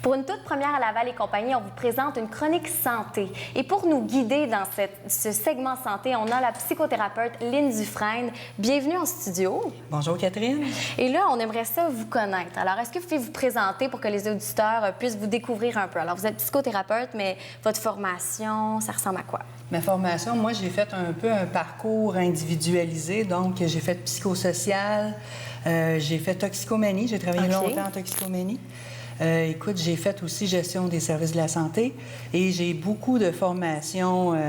Pour une toute première à Laval et compagnie, on vous présente une chronique santé. Et pour nous guider dans ce segment santé, on a la psychothérapeute Lynne Dufresne. Bienvenue en studio. Bonjour Catherine. Et là, on aimerait ça vous connaître. Alors, est-ce que vous pouvez vous présenter pour que les auditeurs puissent vous découvrir un peu? Alors, vous êtes psychothérapeute, mais votre formation, ça ressemble à quoi? Ma formation, moi, j'ai fait un peu un parcours individualisé. Donc, j'ai fait psychosocial, j'ai fait toxicomanie. J'ai travaillé longtemps en toxicomanie. Écoute, j'ai fait aussi gestion des services de la santé et j'ai beaucoup de formations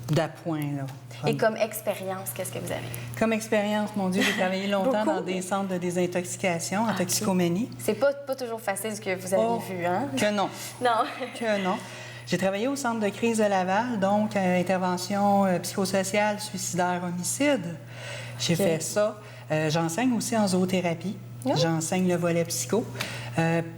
d'appoint, là. Et comme expérience, qu'est-ce que vous avez? Comme expérience, mon Dieu, j'ai travaillé longtemps dans des centres de désintoxication en toxicomanie. C'est pas toujours facile ce que vous avez vu, hein? Que non. Non. Que non. J'ai travaillé au centre de crise de Laval, donc intervention psychosociale, suicidaire, homicide. J'ai fait ça. J'enseigne aussi en zoothérapie. J'enseigne le volet psycho.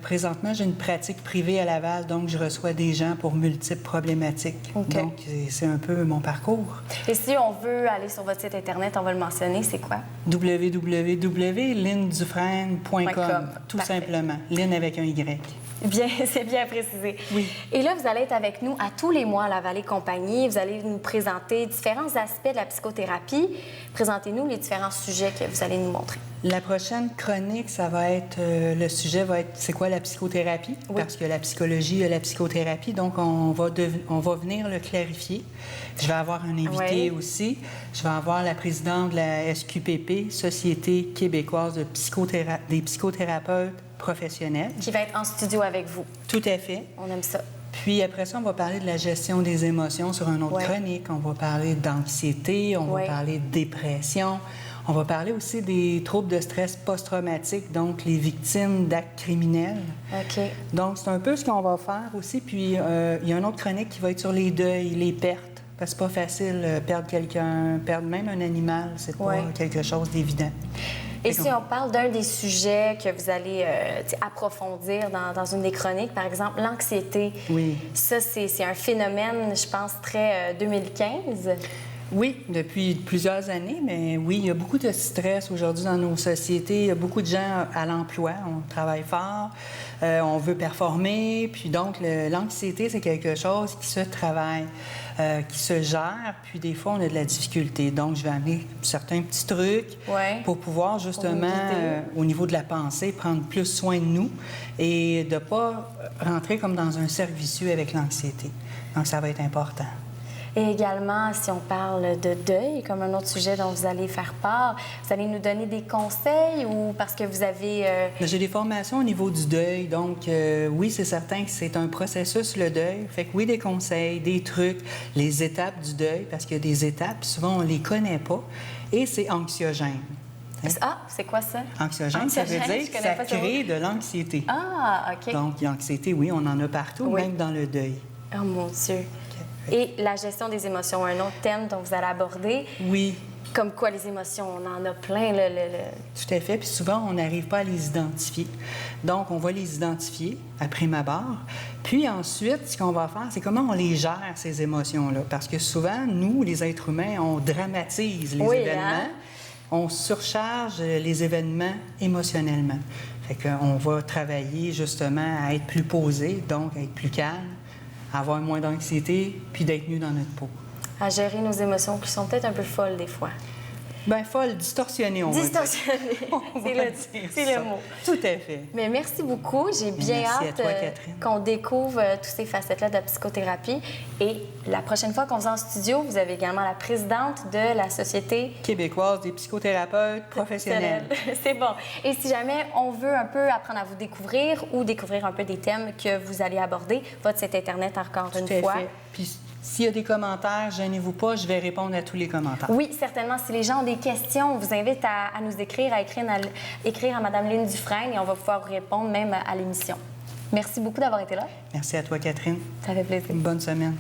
Présentement, j'ai une pratique privée à Laval, donc je reçois des gens pour multiples problématiques. Donc, c'est un peu mon parcours. Et si on veut aller sur votre site Internet, on va le mentionner, c'est quoi? www.lynnedufresne.com, tout simplement. Lynne avec un Y. Bien, c'est bien précisé. Oui. Et là, vous allez être avec nous à tous les mois à la Vallée Compagnie. Vous allez nous présenter différents aspects de la psychothérapie. Présentez-nous les différents sujets que vous allez nous montrer. La prochaine chronique, ça va être, le sujet va être c'est quoi la psychothérapie? Oui. Parce que la psychologie et la psychothérapie, donc on va venir le clarifier. Je vais avoir un invité aussi. Je vais avoir la présidente de la SQPP, Société québécoise de des psychothérapeutes professionnels. Qui va être en studio avec vous. Tout à fait. On aime ça. Puis après ça, on va parler de la gestion des émotions sur une autre chronique. On va parler d'anxiété, on va parler de dépression. On va parler aussi des troubles de stress post-traumatique, donc les victimes d'actes criminels. OK. Donc, c'est un peu ce qu'on va faire aussi. Puis, il y a une autre chronique qui va être sur les deuils, les pertes. Parce que c'est pas facile perdre quelqu'un, perdre même un animal, c'est pas quelque chose d'évident. Et si on parle d'un des sujets que vous allez approfondir dans une des chroniques, par exemple, l'anxiété. Oui. Ça, c'est un phénomène, je pense, très 2015. Oui, depuis plusieurs années, mais oui, il y a beaucoup de stress aujourd'hui dans nos sociétés. Il y a beaucoup de gens à l'emploi, on travaille fort, on veut performer, puis donc l'anxiété, c'est quelque chose qui se travaille, qui se gère, puis des fois, on a de la difficulté. Donc, je vais amener certains petits trucs pour pouvoir justement, au niveau de la pensée, prendre plus soin de nous et de ne pas rentrer comme dans un cercle vicieux avec l'anxiété. Donc, ça va être important. Et également, si on parle de deuil, comme un autre sujet dont vous allez faire part, vous allez nous donner des conseils ou parce que vous avez... J'ai des formations au niveau du deuil, donc oui, c'est certain que c'est un processus, le deuil. Fait que oui, des conseils, des trucs, les étapes du deuil, parce qu'il y a des étapes, souvent on ne les connaît pas, et c'est anxiogène. Ah, c'est quoi ça? Anxiogène, ça veut dire que ça crée de l'anxiété. Ah, OK. Donc, l'anxiété, oui, on en a partout, même dans le deuil. Oh mon Dieu! Et la gestion des émotions, un autre thème dont vous allez aborder. Oui. Comme quoi, les émotions, on en a plein. Tout à fait. Puis souvent, on n'arrive pas à les identifier. Donc, on va les identifier à prime abord. Puis ensuite, ce qu'on va faire, c'est comment on les gère, ces émotions-là. Parce que souvent, nous, les êtres humains, on dramatise les événements. Hein? On surcharge les événements émotionnellement. Fait qu'on va travailler justement à être plus posé, donc à être plus calme, avoir moins d'anxiété, puis d'être mieux dans notre peau. À gérer nos émotions qui sont peut-être un peu folles des fois. Bien, folles, distorsionnées, on va dire. Distorsionnées, c'est le mot. Tout à fait. Mais merci beaucoup. J'ai bien hâte qu'on découvre toutes ces facettes-là de la psychothérapie. Et la prochaine fois qu'on vous est en studio, vous avez également la présidente de la Société québécoise des psychothérapeutes professionnels. C'est bon. Et si jamais on veut un peu apprendre à vous découvrir ou découvrir un peu des thèmes que vous allez aborder, votre site Internet encore une fois. Fait. Puis, s'il y a des commentaires, gênez-vous pas, je vais répondre à tous les commentaires. Oui, certainement. Si les gens ont des questions, on vous invite à nous écrire, à écrire à Mme Lynne Dufresne et on va pouvoir vous répondre même à l'émission. Merci beaucoup d'avoir été là. Merci à toi, Catherine. Ça fait plaisir. Bonne semaine.